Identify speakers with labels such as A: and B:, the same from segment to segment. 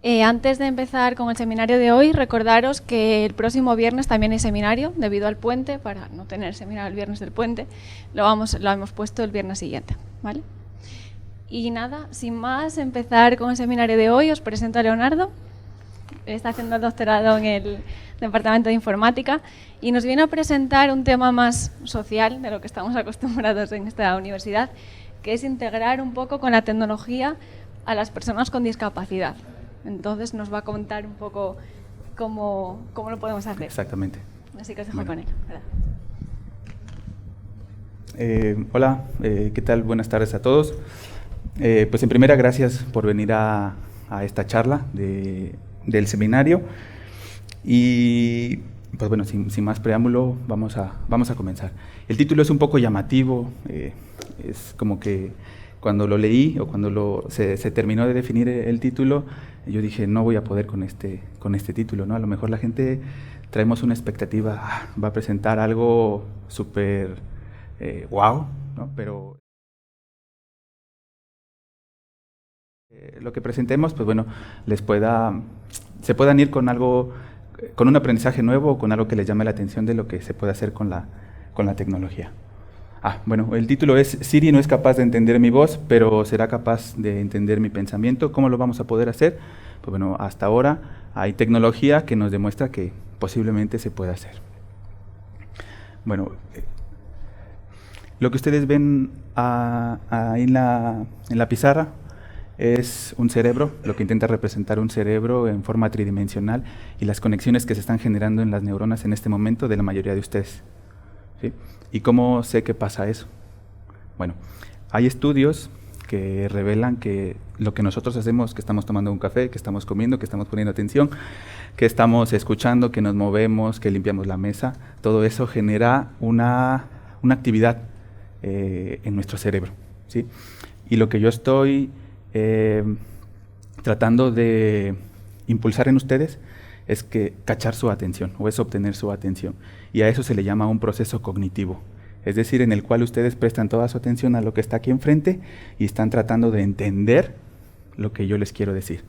A: Antes de empezar con el seminario de hoy, recordaros que el próximo viernes también hay seminario, debido al puente, para no tener seminario el viernes del puente, lo hemos puesto el viernes siguiente, ¿vale? Y nada, sin más, empezar con el seminario de hoy, os presento a Leonardo. Está haciendo el doctorado en el Departamento de Informática y nos viene a presentar un tema más social de lo que estamos acostumbrados en esta universidad, que es integrar un poco con la tecnología a las personas con discapacidad. Entonces nos va a contar un poco cómo lo podemos hacer.
B: Exactamente.
A: Así que os dejo con él.
B: Hola, ¿qué tal? Buenas tardes a todos. Pues en primera, gracias por venir a esta charla del seminario. Y pues bueno, sin más preámbulo, vamos a comenzar. El título es un poco llamativo, es como que cuando lo leí o cuando se terminó de definir el título, yo dije, no voy a poder con este título, ¿no? A lo mejor la gente traemos una expectativa, va a presentar algo súper wow, ¿no? Pero lo que presentemos, pues bueno, se puedan ir con algo, con un aprendizaje nuevo o con algo que les llame la atención de lo que se puede hacer con la tecnología. Bueno, el título es Siri no es capaz de entender mi voz, pero será capaz de entender mi pensamiento. ¿Cómo lo vamos a poder hacer? Pues bueno, hasta ahora hay tecnología que nos demuestra que posiblemente se puede hacer. Bueno, lo que ustedes ven ahí en la pizarra es un cerebro, lo que intenta representar un cerebro en forma tridimensional y las conexiones que se están generando en las neuronas en este momento de la mayoría de ustedes, ¿sí? ¿Y cómo sé que pasa eso? Bueno, hay estudios que revelan que lo que nosotros hacemos, que estamos tomando un café, que estamos comiendo, que estamos poniendo atención, que estamos escuchando, que nos movemos, que limpiamos la mesa, todo eso genera una actividad en nuestro cerebro, ¿sí? Y lo que yo estoy tratando de impulsar en ustedes es que cachar su atención o es obtener su atención, y a eso se le llama un proceso cognitivo, es decir, en el cual ustedes prestan toda su atención a lo que está aquí enfrente y están tratando de entender lo que yo les quiero decir,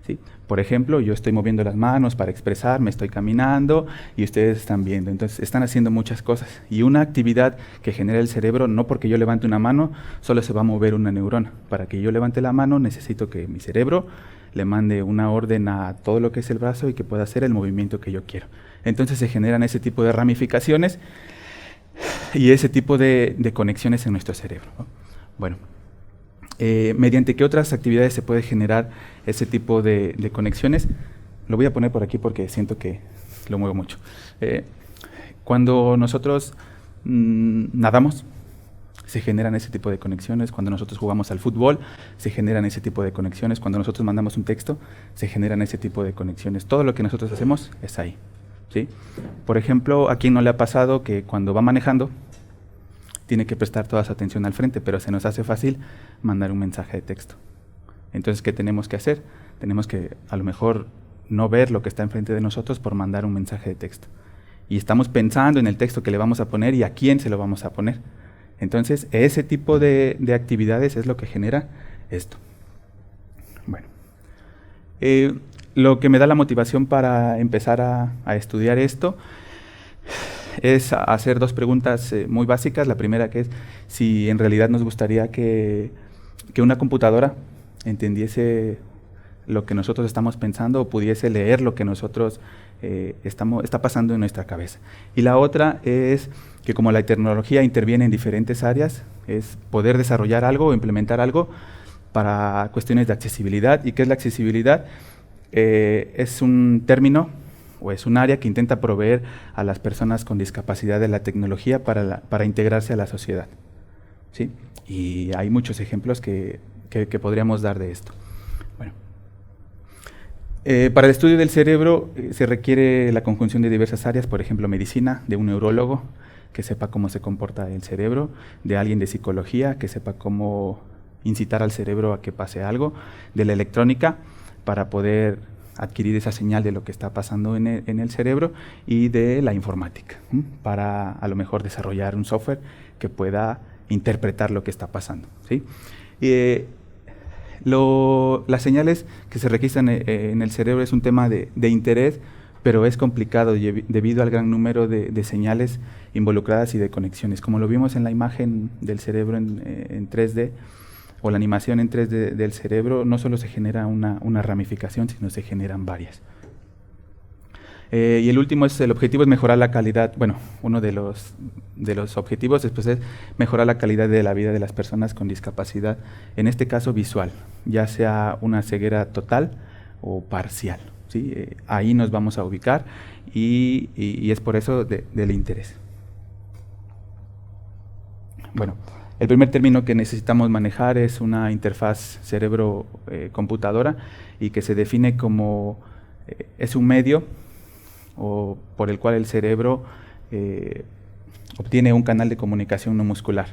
B: ¿sí? Por ejemplo, yo estoy moviendo las manos para expresarme, estoy caminando y ustedes están viendo, entonces están haciendo muchas cosas, y una actividad que genera el cerebro, no porque yo levante una mano, solo se va a mover una neurona. Para que yo levante la mano necesito que mi cerebro le mande una orden a todo lo que es el brazo y que pueda hacer el movimiento que yo quiero. Entonces se generan ese tipo de ramificaciones y ese tipo de conexiones en nuestro cerebro, ¿no? Bueno, ¿mediante qué otras actividades se puede generar ese tipo de conexiones? Lo voy a poner por aquí porque siento que lo muevo mucho. Cuando nosotros nadamos, se generan ese tipo de conexiones. Cuando nosotros jugamos al fútbol, se generan ese tipo de conexiones. Cuando nosotros mandamos un texto, se generan ese tipo de conexiones. Todo lo que nosotros hacemos es ahí, ¿sí? Por ejemplo, ¿a quién no le ha pasado que cuando va manejando tiene que prestar toda su atención al frente, pero se nos hace fácil mandar un mensaje de texto? Entonces, ¿qué tenemos que hacer? Tenemos que, a lo mejor, no ver lo que está enfrente de nosotros por mandar un mensaje de texto. Y estamos pensando en el texto que le vamos a poner y a quién se lo vamos a poner. Entonces, ese tipo de actividades es lo que genera esto. Bueno, lo que me da la motivación para empezar a estudiar esto es hacer dos preguntas muy básicas. La primera, que es si en realidad nos gustaría que una computadora entendiese lo que nosotros estamos pensando o pudiese leer lo que nosotros está pasando en nuestra cabeza. Y la otra es que como la tecnología interviene en diferentes áreas, es poder desarrollar algo o implementar algo para cuestiones de accesibilidad. ¿Y qué es la accesibilidad? Es un término o es un área que intenta proveer a las personas con discapacidad de la tecnología para integrarse a la sociedad, ¿sí? Y hay muchos ejemplos que podríamos dar de esto. Bueno, para el estudio del cerebro se requiere la conjunción de diversas áreas, por ejemplo, medicina, de un neurólogo que sepa cómo se comporta el cerebro, de alguien de psicología que sepa cómo incitar al cerebro a que pase algo, de la electrónica para poder adquirir esa señal de lo que está pasando en el cerebro, y de la informática, para a lo mejor desarrollar un software que pueda interpretar lo que está pasando, ¿sí? Las señales que se registran en el cerebro es un tema de interés, pero es complicado debido al gran número de señales involucradas y de conexiones. Como lo vimos en la imagen del cerebro en 3D, o la animación en 3D del cerebro, no solo se genera una ramificación, sino se generan varias. Y el último el objetivo es mejorar la calidad, bueno, uno de los objetivos después es mejorar la calidad de la vida de las personas con discapacidad, en este caso visual, ya sea una ceguera total o parcial, ¿sí? Ahí nos vamos a ubicar y es por eso del interés. Bueno, el primer término que necesitamos manejar es una interfaz cerebro-computadora y que se define como es un medio o por el cual el cerebro obtiene un canal de comunicación no muscular,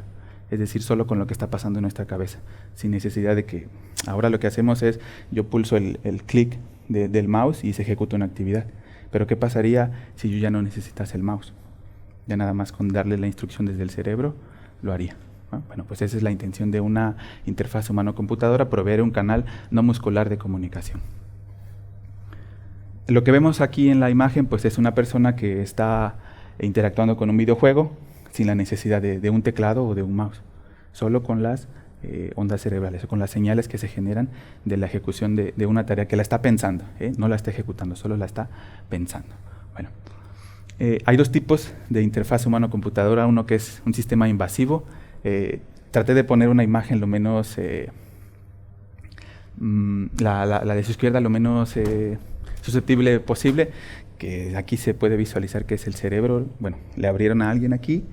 B: es decir, solo con lo que está pasando en nuestra cabeza, sin necesidad de que ahora lo que hacemos es yo pulso el clic del mouse y se ejecuta una actividad. Pero ¿qué pasaría si yo ya no necesitase el mouse? Ya nada más con darle la instrucción desde el cerebro lo haría. Bueno, pues esa es la intención de una interfaz humano-computadora, proveer un canal no muscular de comunicación. Lo que vemos aquí en la imagen pues es una persona que está interactuando con un videojuego sin la necesidad de un teclado o de un mouse, solo con las ondas cerebrales o con las señales que se generan de la ejecución de una tarea que la está pensando, no la está ejecutando, solo la está pensando. Bueno, hay dos tipos de interfaz humano-computadora, uno que es un sistema invasivo. Traté de poner una imagen lo menos, la de su izquierda lo menos susceptible posible, que aquí se puede visualizar que es el cerebro. Bueno, le abrieron a alguien aquí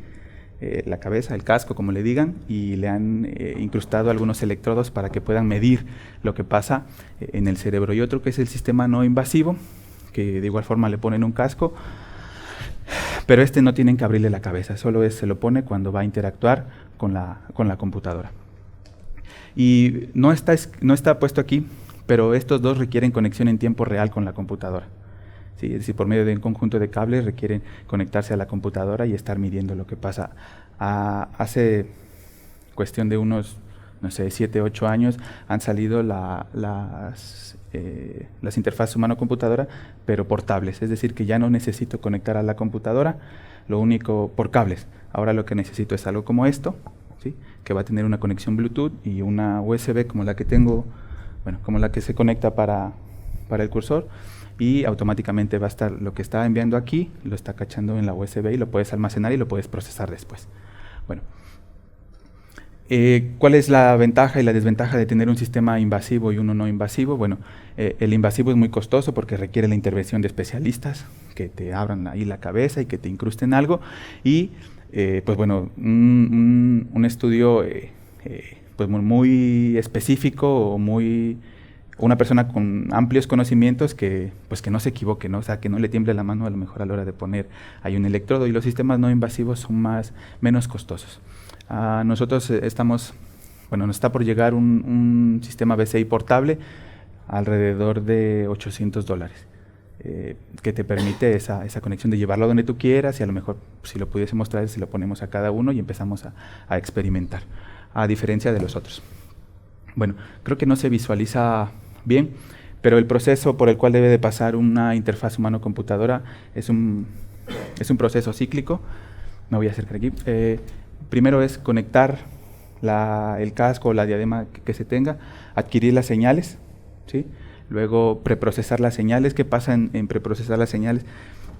B: la cabeza, el casco, como le digan, y le han incrustado algunos electrodos para que puedan medir lo que pasa en el cerebro. Y otro que es el sistema no invasivo, que de igual forma le ponen un casco, pero no tienen que abrirle la cabeza, solo se lo pone cuando va a interactuar con la computadora. Y no está puesto aquí, pero estos dos requieren conexión en tiempo real con la computadora. ¿Sí? Es decir, por medio de un conjunto de cables requieren conectarse a la computadora y estar midiendo lo que pasa. Hace cuestión de unos, no sé, 7, 8 años han salido las interfaces humano-computadora, pero portables, es decir, que ya no necesito conectar a la computadora, lo único por cables. Ahora lo que necesito es algo como esto, ¿sí? Que va a tener una conexión Bluetooth y una USB como la que tengo, bueno, como la que se conecta para el cursor, y automáticamente va a estar lo que está enviando aquí, lo está cachando en la USB y lo puedes almacenar y lo puedes procesar después. Bueno, ¿cuál es la ventaja y la desventaja de tener un sistema invasivo y uno no invasivo? Bueno, el invasivo es muy costoso porque requiere la intervención de especialistas que te abran ahí la cabeza y que te incrusten algo, y pues bueno, un estudio pues muy específico o una persona con amplios conocimientos que no se equivoque, ¿no? O sea, que no le tiemble la mano a lo mejor a la hora de poner ahí un electrodo, y los sistemas no invasivos son menos costosos. Nosotros nos está por llegar un sistema BCI portable alrededor de $800, que te permite esa conexión de llevarlo donde tú quieras, y a lo mejor si lo pudiésemos traer, se lo ponemos a cada uno y empezamos a experimentar, a diferencia de los otros. Bueno, creo que no se visualiza bien, pero el proceso por el cual debe de pasar una interfaz humano-computadora es un proceso cíclico. Me voy a acercar aquí. Primero es conectar el casco o la diadema que se tenga, adquirir las señales, ¿sí? Luego preprocesar las señales. ¿Qué pasa en preprocesar las señales?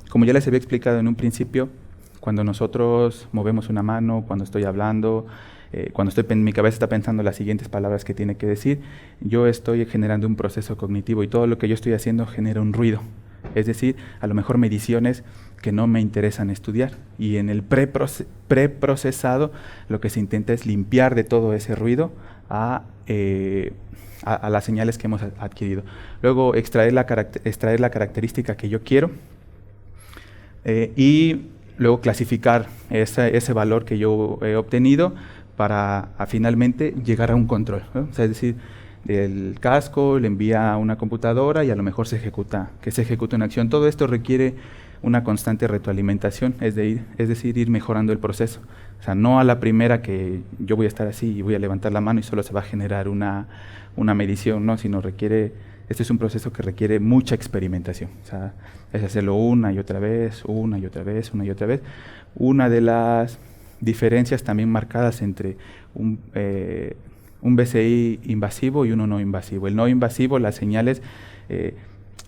B: Como ya les había explicado en un principio, cuando nosotros movemos una mano, cuando estoy hablando, cuando mi cabeza está pensando las siguientes palabras que tiene que decir, yo estoy generando un proceso cognitivo, y todo lo que yo estoy haciendo genera un ruido. Es decir, a lo mejor mediciones que no me interesan estudiar, y en el preprocesado lo que se intenta es limpiar de todo ese ruido a las señales que hemos adquirido. Luego extraer la característica que yo quiero, y luego clasificar ese valor que yo he obtenido para finalmente llegar a un control, ¿no? O sea, es decir, del casco, le envía a una computadora y a lo mejor se ejecuta una acción. Todo esto requiere una constante retroalimentación, es decir, ir mejorando el proceso. O sea, no a la primera que yo voy a estar así y voy a levantar la mano y solo se va a generar una medición, ¿no? Sino este es un proceso que requiere mucha experimentación. O sea, es hacerlo una y otra vez, una y otra vez, una y otra vez. Una de las diferencias también marcadas entre un BCI invasivo y uno no invasivo. El no invasivo, las señales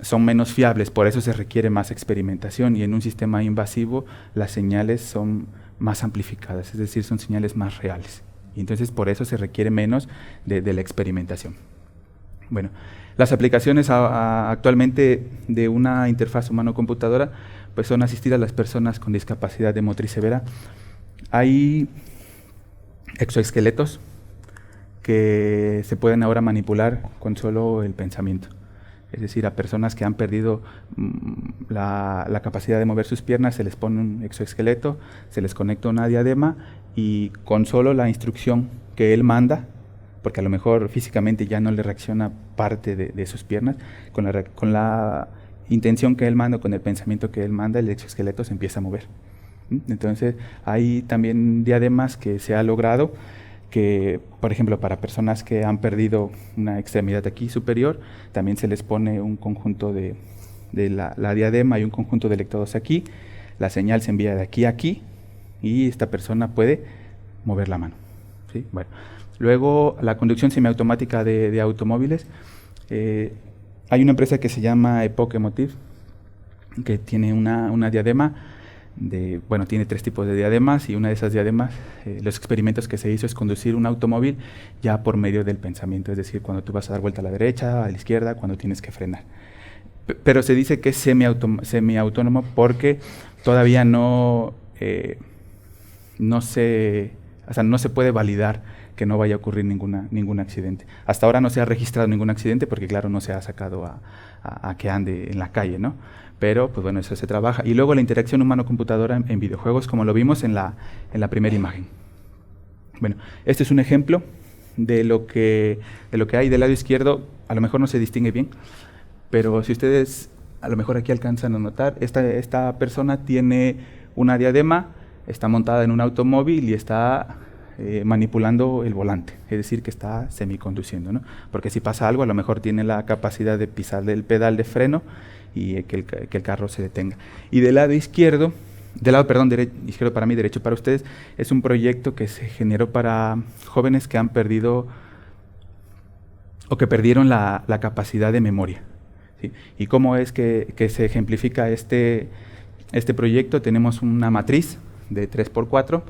B: son menos fiables, por eso se requiere más experimentación, y en un sistema invasivo las señales son más amplificadas, es decir, son señales más reales. Y entonces por eso se requiere menos de la experimentación. Bueno, las aplicaciones actualmente de una interfaz humano-computadora pues son asistir a las personas con discapacidad de motriz severa. Hay exoesqueletos que se pueden ahora manipular con solo el pensamiento. Es decir, a personas que han perdido la capacidad de mover sus piernas, se les pone un exoesqueleto, se les conecta una diadema y con solo la instrucción que él manda, porque a lo mejor físicamente ya no le reacciona parte de sus piernas, con la intención que él manda, con el pensamiento que él manda, el exoesqueleto se empieza a mover. Entonces, hay también diademas que se ha logrado que, por ejemplo, para personas que han perdido una extremidad aquí superior, también se les pone un conjunto de la diadema y un conjunto de electrodos aquí, la señal se envía de aquí a aquí y esta persona puede mover la mano, ¿sí? Bueno, luego la conducción semiautomática de automóviles. Hay una empresa que se llama Epoch Emotive, que tiene una diadema. Tiene 3 tipos de diademas, y una de esas diademas, los experimentos que se hizo es conducir un automóvil ya por medio del pensamiento, es decir, cuando tú vas a dar vuelta a la derecha, a la izquierda, cuando tienes que frenar. Pero se dice que es semiautónomo porque todavía no se puede validar que no vaya a ocurrir ningún accidente. Hasta ahora no se ha registrado ningún accidente porque, claro, no se ha sacado a que ande en la calle, ¿no? Pero, pues bueno, eso se trabaja. Y luego la interacción humano-computadora en videojuegos, como lo vimos en la primera imagen. Bueno, este es un ejemplo de lo que hay del lado izquierdo. A lo mejor no se distingue bien, pero si ustedes a lo mejor aquí alcanzan a notar, esta persona tiene una diadema, está montada en un automóvil y está manipulando el volante, es decir, que está semiconduciendo, ¿no? Porque si pasa algo, a lo mejor tiene la capacidad de pisar el pedal de freno y que el carro se detenga. Y del lado izquierdo, izquierdo para mí, derecho para ustedes, es un proyecto que se generó para jóvenes que han perdido o que perdieron la capacidad de memoria, ¿sí? ¿Y cómo es que se ejemplifica este proyecto? Tenemos una matriz de 3×4,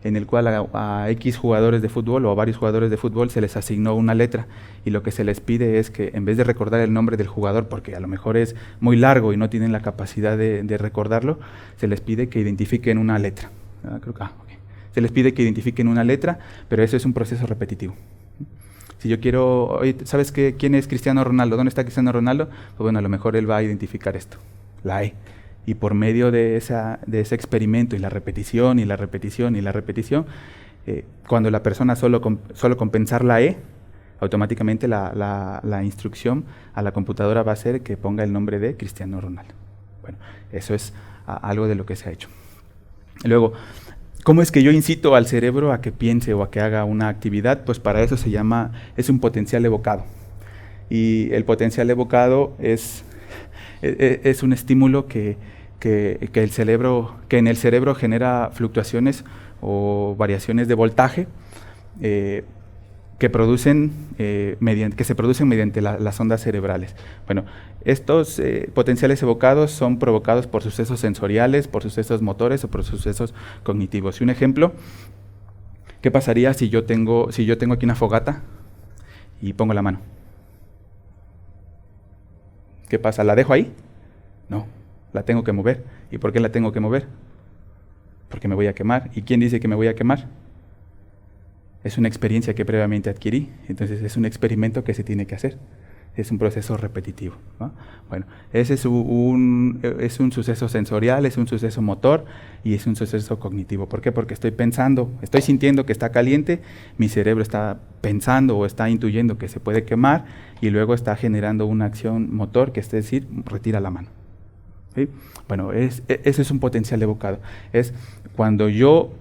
B: en el cual a X jugadores de fútbol o a varios jugadores de fútbol se les asignó una letra, y lo que se les pide es que en vez de recordar el nombre del jugador, porque a lo mejor es muy largo y no tienen la capacidad de recordarlo, se les pide que identifiquen una letra. Se les pide que identifiquen una letra, pero eso es un proceso repetitivo. Si yo quiero, oye, ¿sabes quién es Cristiano Ronaldo? ¿Dónde está Cristiano Ronaldo? Pues bueno, a lo mejor él va a identificar esto, la E. Y por medio de ese experimento y la repetición y la repetición y la repetición, cuando la persona solo con pensar la E, automáticamente la instrucción a la computadora va a hacer que ponga el nombre de Cristiano Ronaldo. Bueno, eso es algo de lo que se ha hecho. Luego, ¿cómo es que yo incito al cerebro a que piense o a que haga una actividad? Pues para eso es un potencial evocado. Y el potencial evocado es un estímulo que en el cerebro genera fluctuaciones o variaciones de voltaje que se producen mediante las ondas cerebrales. Bueno, estos potenciales evocados son provocados por sucesos sensoriales, por sucesos motores o por sucesos cognitivos. Y un ejemplo, ¿qué pasaría si yo tengo aquí una fogata y pongo la mano? ¿Qué pasa? ¿La dejo ahí? No, la tengo que mover. ¿Y por qué la tengo que mover? Porque me voy a quemar. ¿Y quién dice que me voy a quemar? Es una experiencia que previamente adquirí, entonces es un experimento que se tiene que hacer. es un proceso repetitivo, ¿no? Bueno, ese es un suceso sensorial, es un suceso motor y es un suceso cognitivo. ¿Por qué? Porque estoy pensando, estoy sintiendo que está caliente, mi cerebro está pensando o está intuyendo que se puede quemar y luego está generando una acción motor, que es decir, retira la mano. ¿Sí? Bueno, ese es un potencial evocado. Es cuando yo,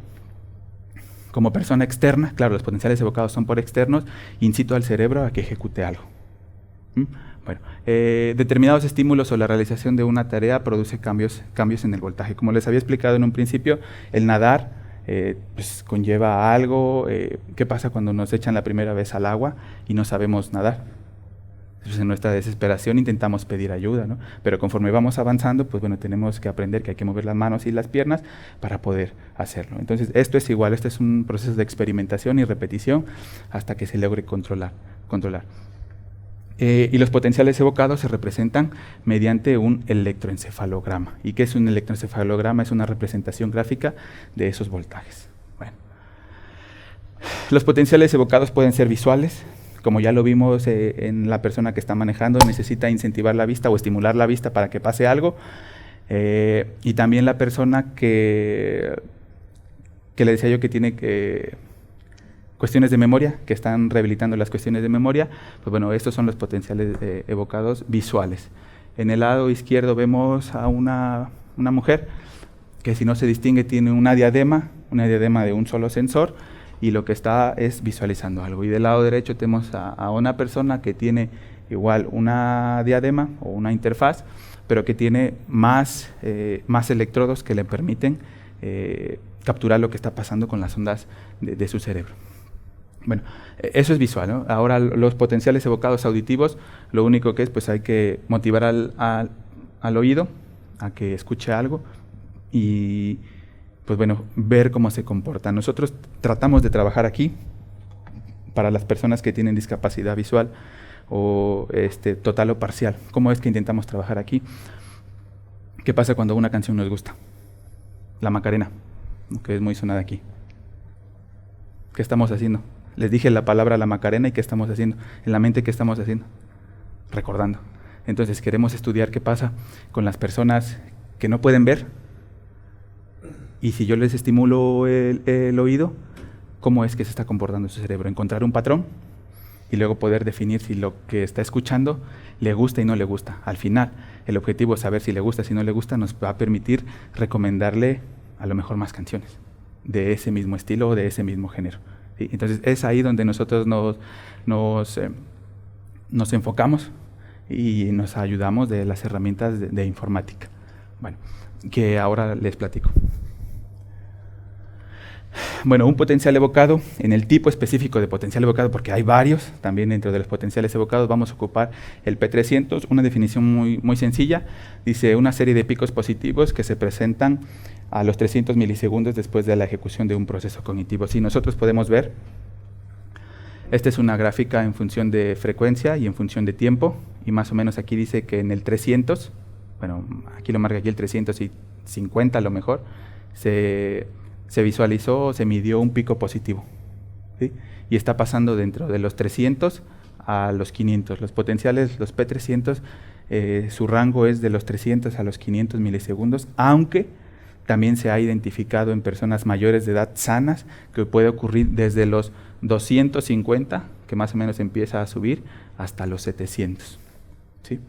B: como persona externa, claro, los potenciales evocados son por externos, incito al cerebro a que ejecute algo. Bueno, determinados estímulos o la realización de una tarea produce cambios en el voltaje. Como les había explicado en un principio, el nadar pues conlleva algo. ¿Qué pasa cuando nos echan la primera vez al agua y no sabemos nadar? Entonces, en nuestra desesperación intentamos pedir ayuda, ¿no? Pero conforme vamos avanzando, pues bueno, tenemos que aprender que hay que mover las manos y las piernas para poder hacerlo. Entonces, esto es igual, este es un proceso de experimentación y repetición hasta que se logre controlar. Y los potenciales evocados se representan mediante un electroencefalograma. ¿Y qué es un electroencefalograma? Es una representación gráfica de esos voltajes. Bueno. Los potenciales evocados pueden ser visuales, como ya lo vimos en la persona que está manejando, necesita incentivar la vista o estimular la vista para que pase algo. Y también la persona que le decía yo que tiene cuestiones de memoria, que están rehabilitando las cuestiones de memoria, pues bueno, estos son los potenciales evocados visuales. En el lado izquierdo vemos a una mujer que, si no se distingue, tiene una diadema de un solo sensor, y lo que está es visualizando algo. Y del lado derecho tenemos a una persona que tiene igual una diadema o una interfaz, pero que tiene más electrodos que le permiten capturar lo que está pasando con las ondas de su cerebro. Bueno, eso es visual, ¿no? Ahora, los potenciales evocados auditivos, lo único que es, pues hay que motivar al oído a que escuche algo y, pues bueno, ver cómo se comporta. Nosotros tratamos de trabajar aquí para las personas que tienen discapacidad visual o total o parcial. ¿Cómo es que intentamos trabajar aquí? ¿Qué pasa cuando una canción nos gusta? La Macarena, que es muy sonada aquí. ¿Qué estamos haciendo? Les dije la palabra la Macarena y ¿qué estamos haciendo? En la mente, ¿qué estamos haciendo? Recordando. Entonces queremos estudiar qué pasa con las personas que no pueden ver, y si yo les estimulo el oído, ¿cómo es que se está comportando su cerebro? Encontrar un patrón y luego poder definir si lo que está escuchando le gusta y no le gusta. Al final, el objetivo es saber si le gusta, si no le gusta, nos va a permitir recomendarle a lo mejor más canciones de ese mismo estilo o de ese mismo género. ¿Sí? Entonces es ahí donde nosotros nos enfocamos y nos ayudamos de las herramientas de informática. Bueno, que ahora les platico. Bueno, un potencial evocado, en el tipo específico de potencial evocado, porque hay varios, también dentro de los potenciales evocados vamos a ocupar el P300, una definición muy sencilla. Dice una serie de picos positivos que se presentan a los 300 milisegundos después de la ejecución de un proceso cognitivo. Si nosotros podemos ver, esta es una gráfica en función de frecuencia y en función de tiempo, y más o menos aquí dice que en el 300, bueno, aquí lo marca aquí el 350 a lo mejor, se visualizó, se midió un pico positivo, ¿sí? Y está pasando dentro de los 300 a los 500. Los potenciales, los P300, su rango es de los 300 a los 500 milisegundos, aunque también se ha identificado en personas mayores de edad sanas que puede ocurrir desde los 250, que más o menos empieza a subir, hasta los 700, ¿sí?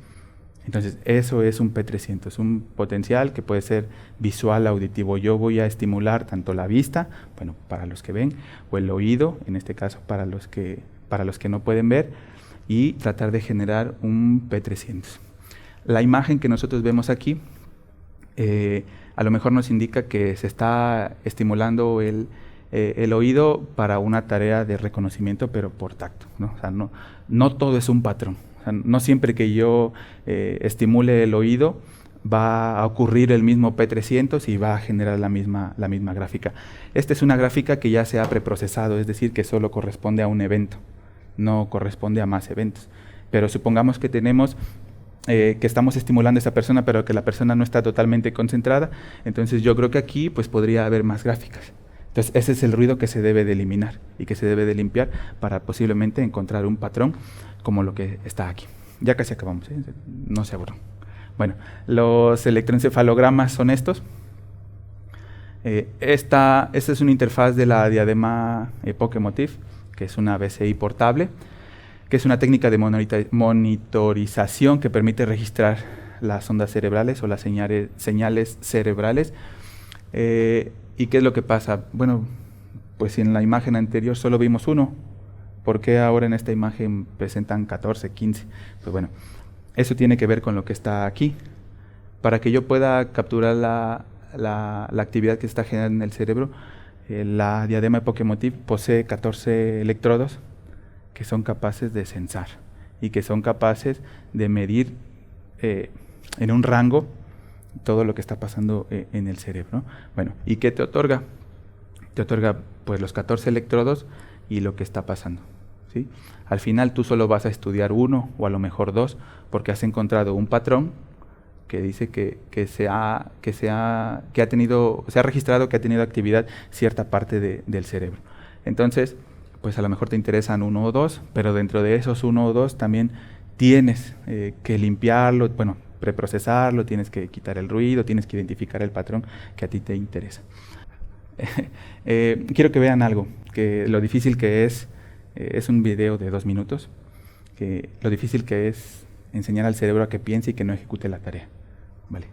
B: Entonces, eso es un P300, un potencial que puede ser visual, auditivo. Yo voy a estimular tanto la vista, bueno, para los que ven, o el oído, en este caso para los que no pueden ver, y tratar de generar un P300. La imagen que nosotros vemos aquí, a lo mejor nos indica que se está estimulando el oído para una tarea de reconocimiento, pero por tacto, ¿no? O sea, no todo es un patrón. O sea, no siempre que yo estimule el oído va a ocurrir el mismo P300 y va a generar la misma gráfica. Esta es una gráfica que ya se ha preprocesado, es decir, que solo corresponde a un evento, no corresponde a más eventos. Pero supongamos que tenemos que estamos estimulando a esa persona, pero que la persona no está totalmente concentrada, entonces yo creo que aquí pues podría haber más gráficas. Entonces ese es el ruido que se debe de eliminar y que se debe de limpiar para posiblemente encontrar un patrón como lo que está aquí. Ya casi acabamos, ¿eh? No se aburran. Bueno, los electroencefalogramas son estos. Esta es una interfaz de la diadema Pokemotiv, que es una BCI portable, que es una técnica de monitorización que permite registrar las ondas cerebrales o las señales cerebrales. ¿Y qué es lo que pasa? Bueno, pues si en la imagen anterior solo vimos uno, ¿por qué ahora en esta imagen presentan 14, 15? Pues bueno, eso tiene que ver con lo que está aquí. Para que yo pueda capturar la actividad que está generando en el cerebro, la diadema de Pokemotiv posee 14 electrodos que son capaces de sensar y que son capaces de medir en un rango todo lo que está pasando en el cerebro, ¿no? Bueno, ¿y qué te otorga? Te otorga pues los 14 electrodos y lo que está pasando, ¿sí? Al final tú solo vas a estudiar uno o a lo mejor dos, porque has encontrado un patrón que dice se ha registrado que ha tenido actividad cierta parte del cerebro. Entonces, pues a lo mejor te interesan uno o dos, pero dentro de esos uno o dos también tienes que limpiarlo, bueno, preprocesarlo, tienes que quitar el ruido, tienes que identificar el patrón que a ti te interesa. Quiero que vean algo, que lo difícil que es un video de 2 minutos, que lo difícil que es enseñar al cerebro a que piense y que no ejecute la tarea. Vale.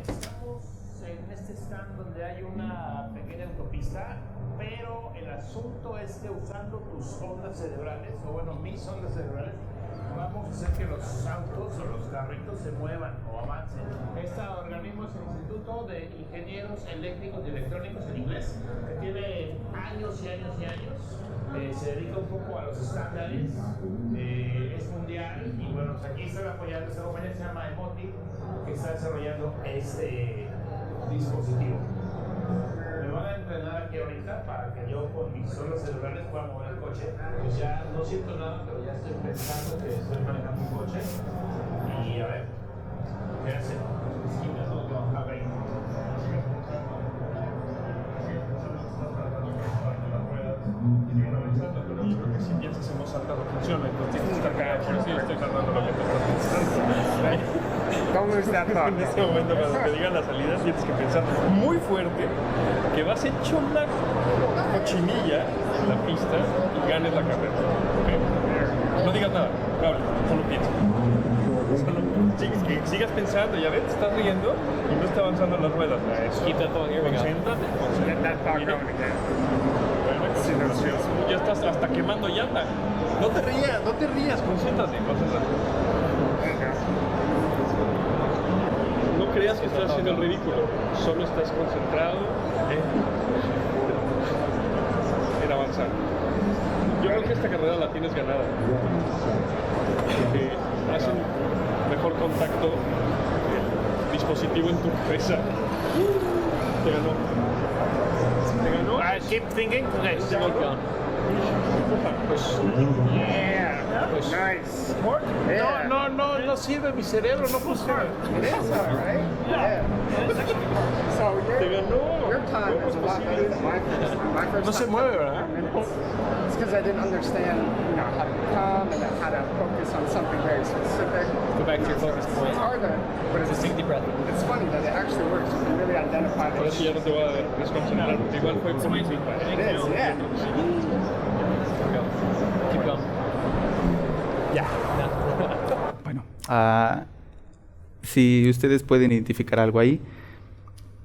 C: Estamos en este stand donde hay una pequeña autopista, pero el asunto es que usando tus ondas cerebrales, o bueno, mis ondas cerebrales, vamos a hacer que los autos o los carritos se muevan o avancen. Este organismo es el Instituto de Ingenieros Eléctricos y Electrónicos en inglés, que tiene años y años y años. Se dedica un poco a los estándares, es mundial y bueno, pues aquí están apoyando esta compañía que se llama Emotiv, que está desarrollando este dispositivo. Me van a entrenar aquí ahorita para que yo con mis ondas cerebrales pueda mover el coche. Pues ya no siento nada, pero ya estoy pensando que estoy manejando un coche. Y a ver, ¿qué hace? A ver. Pero yo creo que si piensas en voz alta no funciona, entonces tienes que estar acá, por eso yo estoy tardando lo que te estás pensando.
D: Don't lose that thought.
C: En este momento, cuando te digan la salida, tienes que pensar muy fuerte que vas hecho una cochinilla en la pista y ganes la carrera. ¿Okay? No digas nada, no hables, solo piensa. Que sigas pensando, ya ves, te estás riendo y no está avanzando las ruedas.
D: Keep that thought here.
C: Concéntrate,
D: Get that thought going again.
C: Ya estás hasta quemando llanta. No te rías, concéntrate. No creas que estás haciendo el ridículo, solo estás concentrado en avanzar. Yo creo que esta carrera la tienes ganada. Porque hacen mejor contacto el dispositivo en tu cabeza. Te ganó.
D: Keep thinking. Okay,
C: Keep going. Pues,
D: yeah.
C: Pues,
D: Nice.
C: Yeah. No sirve mi cerebro, no funciona.
D: It is alright. Yeah. So
C: Te ganó.
D: your time is a lot better than my first time. My first
C: No se
D: time
C: mueve,
D: took
C: ¿verdad?
D: 10 minutes. It's because I didn't understand, how to become and then how to focus on something very specific.
E: Go back to your focus
D: It's
E: point.
D: harder, but
E: Just take a deep breath.
D: it's funny that it actually works. You can really identify
C: Por eso ya no te voy a desconcentrar, porque igual fue por mi culpa.
D: It is, yeah.
E: Go. Keep going.
D: Yeah.
B: Bueno, si ustedes pueden identificar algo ahí,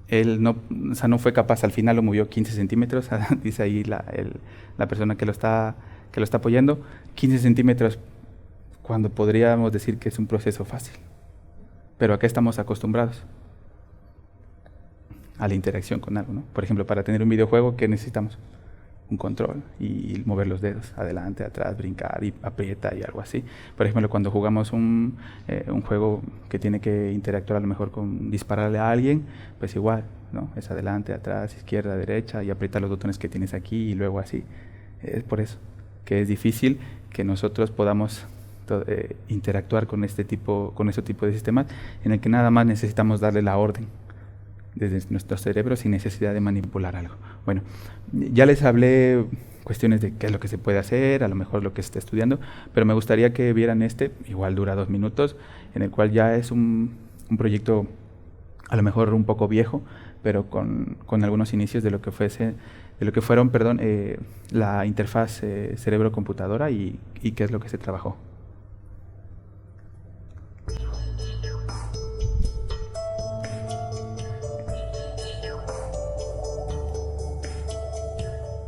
B: él no fue capaz, al final lo movió 15 centímetros, dice ahí la persona que lo está apoyando, 15 centímetros cuando podríamos decir que es un proceso fácil. Pero acá estamos acostumbrados a la interacción con algo, ¿no? Por ejemplo, para tener un videojuego, ¿qué necesitamos? Un control y mover los dedos, adelante, atrás, brincar y aprieta y algo así. Por ejemplo, cuando jugamos un juego que tiene que interactuar a lo mejor con dispararle a alguien, pues igual, ¿no? Es adelante, atrás, izquierda, derecha y aprieta los botones que tienes aquí y luego así. Es por eso que es difícil que nosotros podamos interactuar con ese tipo de sistemas en el que nada más necesitamos darle la orden desde nuestro cerebro sin necesidad de manipular algo. Bueno, ya les hablé cuestiones de qué es lo que se puede hacer, a lo mejor lo que se está estudiando, pero me gustaría que vieran igual dura 2 minutos, en el cual ya es un proyecto a lo mejor un poco viejo, pero con algunos inicios de lo que fueron, la interfaz cerebro-computadora y qué es lo que se trabajó.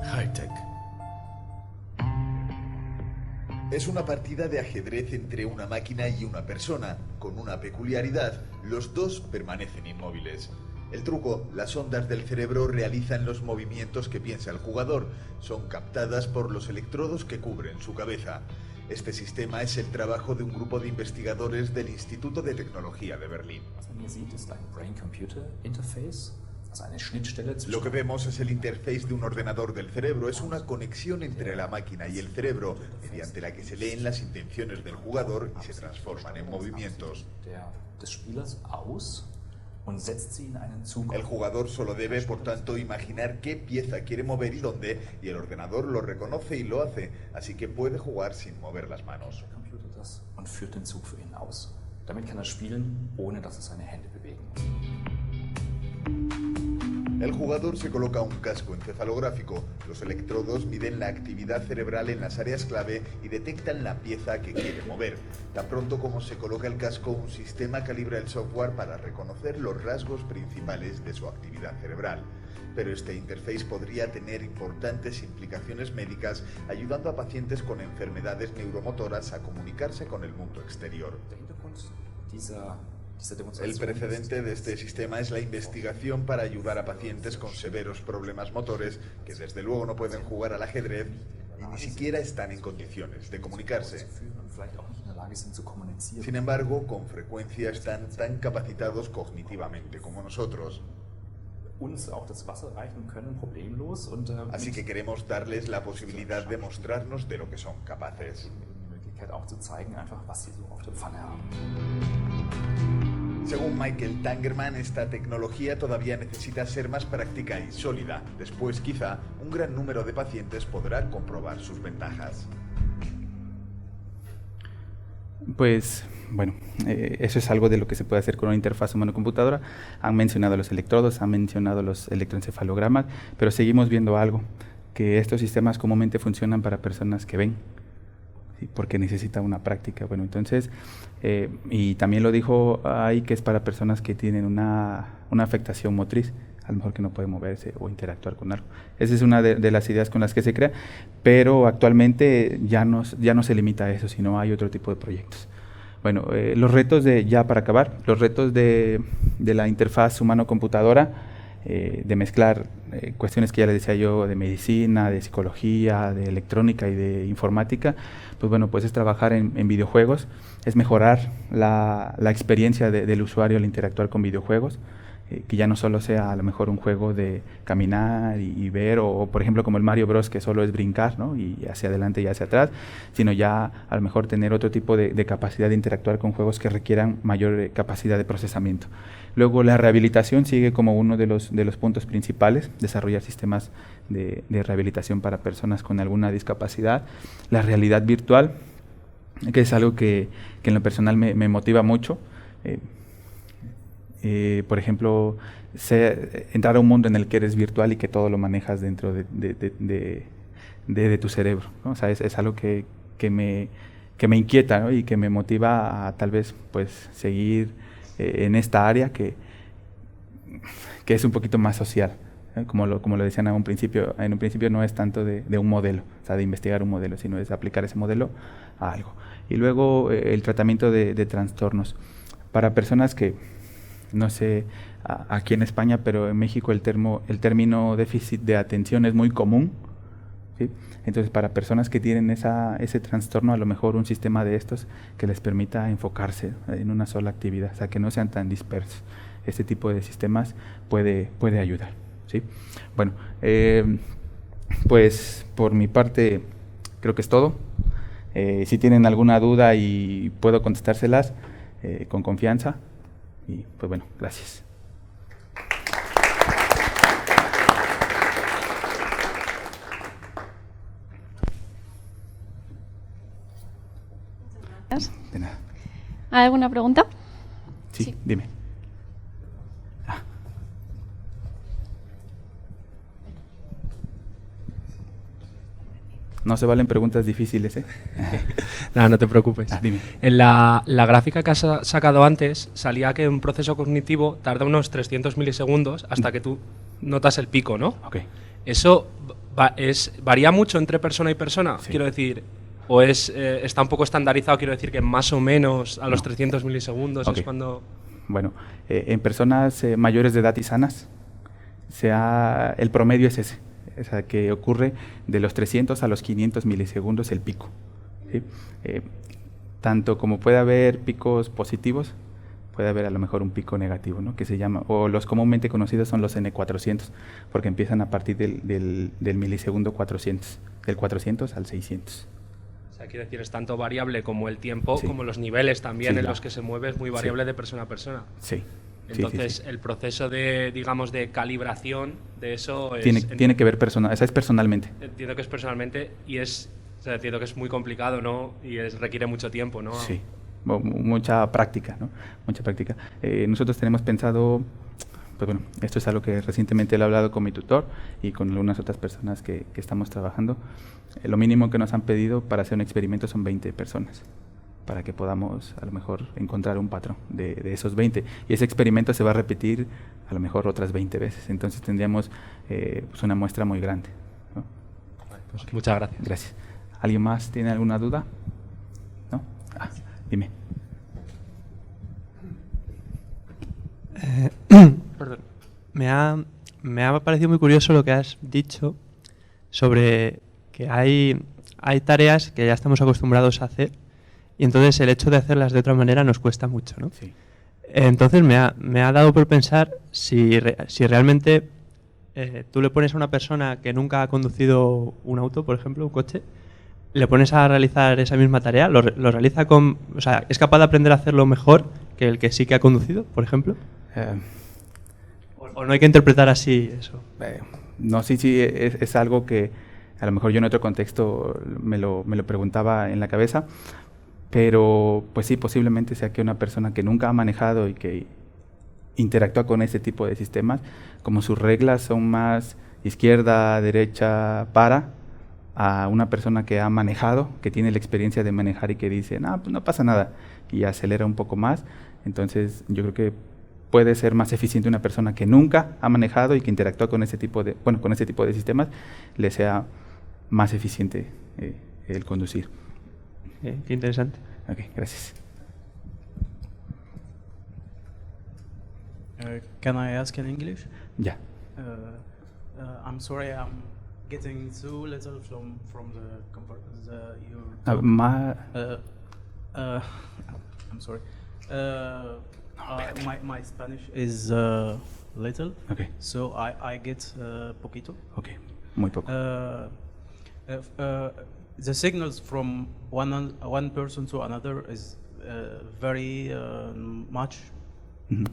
F: High-tech. Es una partida de ajedrez entre una máquina y una persona. Con una peculiaridad, los dos permanecen inmóviles. El truco, las ondas del cerebro realizan los movimientos que piensa el jugador. Son captadas por los electrodos que cubren su cabeza. Este sistema es el trabajo de un grupo de investigadores del Instituto de Tecnología de Berlín. Lo que vemos es el interface de un ordenador del cerebro. Es una conexión entre la máquina y el cerebro, mediante la que se leen las intenciones del jugador y se transforman en movimientos. El jugador solo debe, por tanto, imaginar qué pieza quiere mover y dónde, y el ordenador lo reconoce y lo hace, así que puede jugar sin mover las manos. El jugador se coloca un casco encefalográfico. Los electrodos miden la actividad cerebral en las áreas clave y detectan la pieza que quiere mover. Tan pronto como se coloca el casco, un sistema calibra el software para reconocer los rasgos principales de su actividad cerebral. Pero este interface podría tener importantes implicaciones médicas, ayudando a pacientes con enfermedades neuromotoras a comunicarse con el mundo exterior. El precedente de este sistema es la investigación para ayudar a pacientes con severos problemas motores que desde luego no pueden jugar al ajedrez y ni siquiera están en condiciones de comunicarse. Sin embargo, con frecuencia están tan capacitados cognitivamente como nosotros. Así que queremos darles la posibilidad de mostrarnos de lo que son capaces. Según Michael Tangerman, esta tecnología todavía necesita ser más práctica y sólida. Después, quizá, un gran número de pacientes podrá comprobar sus ventajas.
B: Pues, bueno, eso es algo de lo que se puede hacer con una interfaz humano-computadora. Han mencionado los electrodos, han mencionado los electroencefalogramas, pero seguimos viendo algo, que estos sistemas comúnmente funcionan para personas que ven, porque necesita una práctica. Bueno, entonces, y también lo dijo ahí que es para personas que tienen una afectación motriz, a lo mejor que no pueden moverse o interactuar con algo. Esa es una de las ideas con las que se crea, pero actualmente ya no se limita a eso, sino hay otro tipo de proyectos. Bueno, los retos para acabar, los retos de la interfaz humano-computadora, de mezclar cuestiones que ya les decía yo, de medicina, de psicología, de electrónica y de informática, pues bueno, pues es trabajar en videojuegos, es mejorar la experiencia del usuario al interactuar con videojuegos, que ya no solo sea a lo mejor un juego de caminar y ver, o por ejemplo como el Mario Bros, que solo es brincar, ¿no? Y hacia adelante y hacia atrás, sino ya a lo mejor tener otro tipo de capacidad de interactuar con juegos que requieran mayor capacidad de procesamiento. Luego la rehabilitación sigue como uno de los puntos principales, desarrollar sistemas de rehabilitación para personas con alguna discapacidad. La realidad virtual, que es algo que en lo personal me motiva mucho. Por ejemplo, entrar a un mundo en el que eres virtual y que todo lo manejas dentro de tu cerebro, ¿no? O sea, es algo que me inquieta, ¿no? Y que me motiva a tal vez pues seguir en esta área que es un poquito más social, ¿eh? Como lo decían en un principio no es tanto de un modelo, o sea, de investigar un modelo, sino es aplicar ese modelo a algo. Y luego el tratamiento de trastornos para personas que, no sé, aquí en España, pero en México el término déficit de atención es muy común, ¿sí? Entonces, para personas que tienen ese trastorno, a lo mejor un sistema de estos que les permita enfocarse en una sola actividad, o sea, que no sean tan dispersos. Este tipo de sistemas puede ayudar, ¿sí? Bueno, pues por mi parte creo que es todo. Si tienen alguna duda y puedo contestárselas con confianza. Y pues bueno, gracias. De nada.
A: ¿Hay alguna pregunta?
B: Sí,
A: Sí.
B: dime. No se valen preguntas difíciles, ¿eh?
G: Nada, no te preocupes.
B: Dime.
G: En la gráfica que has sacado antes salía que un proceso cognitivo tarda unos 300 milisegundos hasta que tú notas el pico, ¿no?
B: Ok.
G: ¿Eso varía mucho entre persona y persona?
B: Sí.
G: Quiero decir, ¿o está un poco estandarizado? Quiero decir que más o menos a los 300 milisegundos
B: Ok.
G: es cuando...
B: Bueno, en personas mayores de edad y sanas, el promedio es ese. O sea, que ocurre de los 300 a los 500 milisegundos el pico. ¿Sí? Tanto como puede haber picos positivos, puede haber a lo mejor un pico negativo, ¿no? Que se llama, o los comúnmente conocidos son los N400, porque empiezan a partir del milisegundo 400, del 400 al 600.
G: O sea, quiero decir, es tanto variable como el tiempo,
B: Sí.
G: como los niveles también
B: Sí,
G: en
B: claro.
G: los que se mueve, es muy variable de persona a persona.
B: Sí.
G: Entonces,
B: sí.
G: el proceso de, digamos, de calibración de eso es...
B: Tiene que ver esa es personalmente.
G: Entiendo que es personalmente y o sea, entiendo que es muy complicado, ¿no? Y requiere mucho tiempo, ¿no?
B: Sí, mucha práctica, ¿no? Mucha práctica. Nosotros tenemos pensado, pues bueno, esto es algo que recientemente lo he hablado con mi tutor y con algunas otras personas que estamos trabajando. Lo mínimo que nos han pedido para hacer un experimento son 20 personas, para que podamos a lo mejor encontrar un patrón de esos 20. Y ese experimento se va a repetir a lo mejor otras 20 veces. Entonces tendríamos pues una muestra muy grande, ¿no?
G: Vale, pues muchas gracias.
B: Gracias. ¿Alguien más tiene alguna duda? ¿No? Dime.
H: Perdón. Me ha parecido muy curioso lo que has dicho sobre que hay tareas que ya estamos acostumbrados a hacer y entonces el hecho de hacerlas de otra manera nos cuesta mucho, ¿no?
B: Sí.
H: Entonces me ha dado por pensar si realmente tú le pones a una persona que nunca ha conducido un auto, por ejemplo, un coche, le pones a realizar esa misma tarea, lo realiza o sea, ¿es capaz de aprender a hacerlo mejor que el que sí que ha conducido, por ejemplo? ¿O no hay que interpretar así eso?
B: No, sí, es algo que a lo mejor yo en otro contexto me lo preguntaba en la cabeza, pero pues sí, posiblemente sea que una persona que nunca ha manejado y que interactúa con este tipo de sistemas, como sus reglas son más izquierda, derecha, a una persona que ha manejado, que tiene la experiencia de manejar y que dice, pues no pasa nada, y acelera un poco más. Entonces yo creo que puede ser más eficiente una persona que nunca ha manejado y que interactúa con ese tipo de sistemas, le sea más eficiente el conducir.
H: Qué interesante.
B: Ok, gracias.
I: Can I ask in English?
B: Ya.
I: I'm sorry, I'm getting too little from I'm sorry. My Spanish is little,
B: Okay.
I: so I get poquito.
B: Okay, muy poco.
I: The signals from one person to another is very much.
B: Mm-hmm.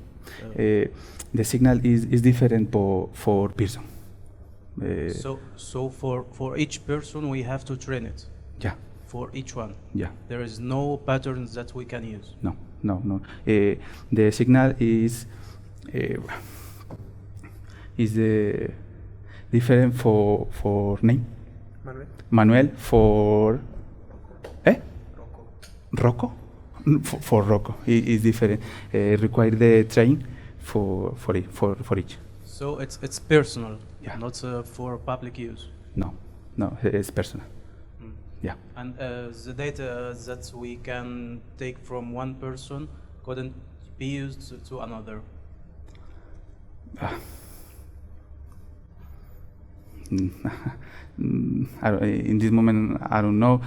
B: The signal is different for person.
I: So for each person we have to train it.
B: Yeah.
I: For each one.
B: Yeah.
I: There is no patterns that we can use.
B: No. The signal is different for name. Manuel for Rocco. For Rocco, is different. Require the train for each.
I: So it's personal,
B: Yeah.
I: not for public use.
B: No, it's personal.
I: Mm.
B: Yeah.
I: And the data that we can take from one person couldn't be used to another.
B: In this moment, I don't know.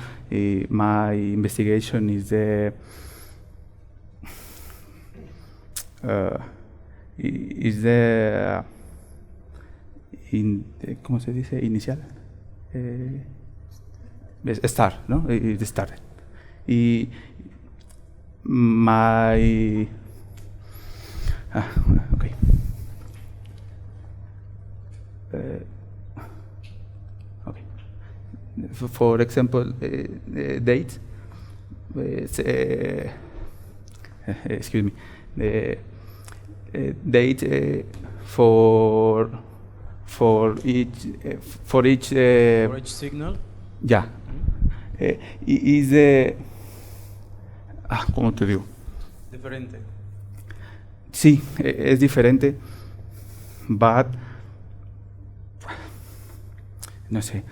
B: My investigation is ¿cómo se dice? Inicial. Start, ¿no? It started. Y my okay. Okay. For example, dates. excuse me, date for each
I: For each signal.
B: ya. Is ¿cómo te digo?
I: Diferente.
B: Sí, es diferente, but no sé.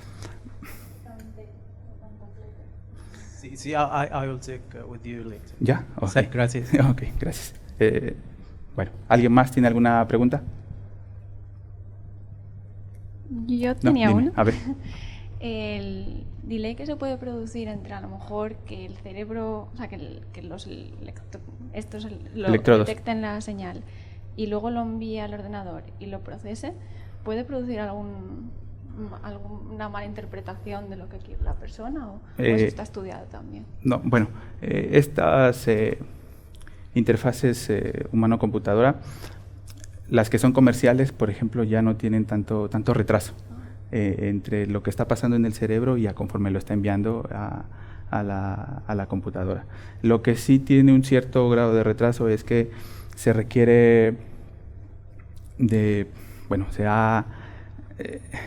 I: Sí, I will take with you later.
B: ¿Ya?
I: Sí, gracias.
B: Ok, gracias. Bueno, ¿alguien más tiene alguna pregunta?
A: Yo tenía
B: dime,
A: uno.
B: a ver.
A: El delay que se puede producir entre a lo mejor que el cerebro, o sea, que los
B: electrodos
A: detecten la señal y luego lo envíe al ordenador y lo procese, ¿puede producir alguna mala interpretación de lo que quiere la persona o eso está estudiado también?
B: No, bueno, estas interfaces humano-computadora, las que son comerciales, por ejemplo, ya no tienen tanto retraso entre lo que está pasando en el cerebro y a conforme lo está enviando a la computadora. Lo que sí tiene un cierto grado de retraso es que se requiere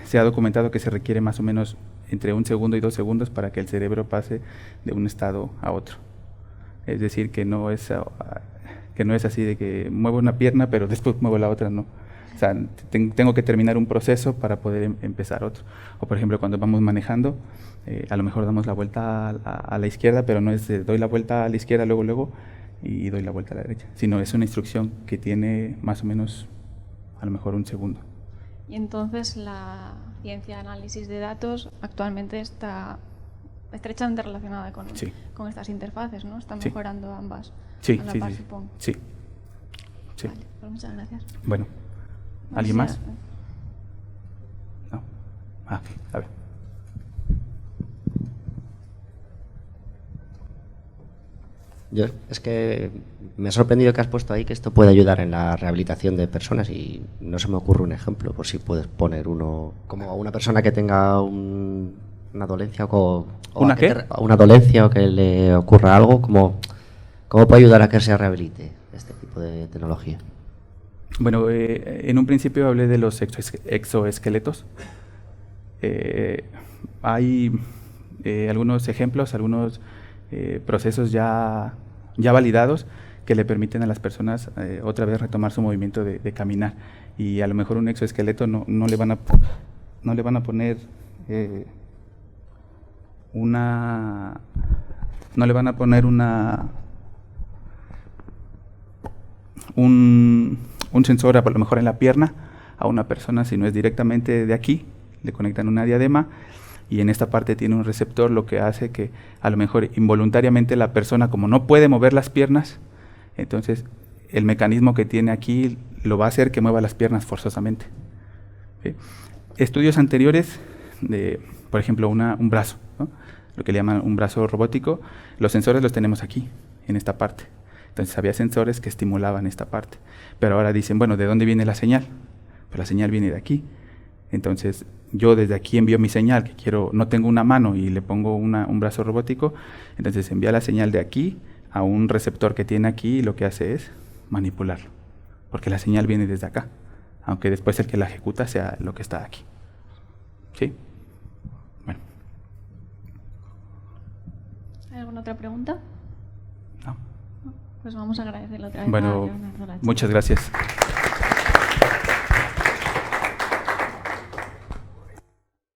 B: se ha documentado que se requiere más o menos entre 1 segundo y 2 segundos para que el cerebro pase de un estado a otro. Es decir, que no es así de que muevo una pierna pero después muevo la otra, no. O sea, tengo que terminar un proceso para poder empezar otro. O por ejemplo, cuando vamos manejando, a lo mejor damos la vuelta a la izquierda, pero no es de doy la vuelta a la izquierda luego y doy la vuelta a la derecha, sino es una instrucción que tiene más o menos a lo mejor 1 segundo.
A: Y entonces la ciencia de análisis de datos actualmente está estrechamente relacionada con estas interfaces, ¿no? Está mejorando ambas.
B: Sí,
A: a la par, supongo.
B: Sí.
A: Vale, pues muchas gracias.
B: Bueno, ¿alguien más? No. Ok, a ver.
J: Es que me ha sorprendido que has puesto ahí que esto puede ayudar en la rehabilitación de personas y no se me ocurre un ejemplo, por si puedes poner uno, como a una persona que tenga una dolencia
B: ¿Una qué?
J: Una dolencia o que le ocurra algo, ¿cómo puede ayudar a que se rehabilite este tipo de tecnología?
B: Bueno, en un principio hablé de los exoesqueletos. Hay algunos ejemplos, algunos procesos ya validados que le permiten a las personas otra vez retomar su movimiento de caminar. Y a lo mejor un exoesqueleto no le van a poner un sensor a lo mejor en la pierna a una persona, si no es directamente de aquí, le conectan una diadema y en esta parte tiene un receptor, lo que hace que a lo mejor involuntariamente la persona, como no puede mover las piernas, entonces el mecanismo que tiene aquí lo va a hacer que mueva las piernas forzosamente. ¿Sí? Estudios anteriores de, por ejemplo, un brazo, ¿no? Lo que le llaman un brazo robótico, los sensores los tenemos aquí, en esta parte. Entonces había sensores que estimulaban esta parte. Pero ahora dicen, bueno, ¿de dónde viene la señal? Pues la señal viene de aquí. Entonces yo desde aquí envío mi señal, que no tengo una mano y le pongo un brazo robótico, entonces envía la señal de aquí a un receptor que tiene aquí y lo que hace es manipularlo. Porque la señal viene desde acá, aunque después el que la ejecuta sea lo que está aquí. ¿Sí? Bueno.
A: ¿Hay alguna otra pregunta?
B: No.
A: Pues vamos a agradecerle otra vez.
B: Bueno, muchas gracias.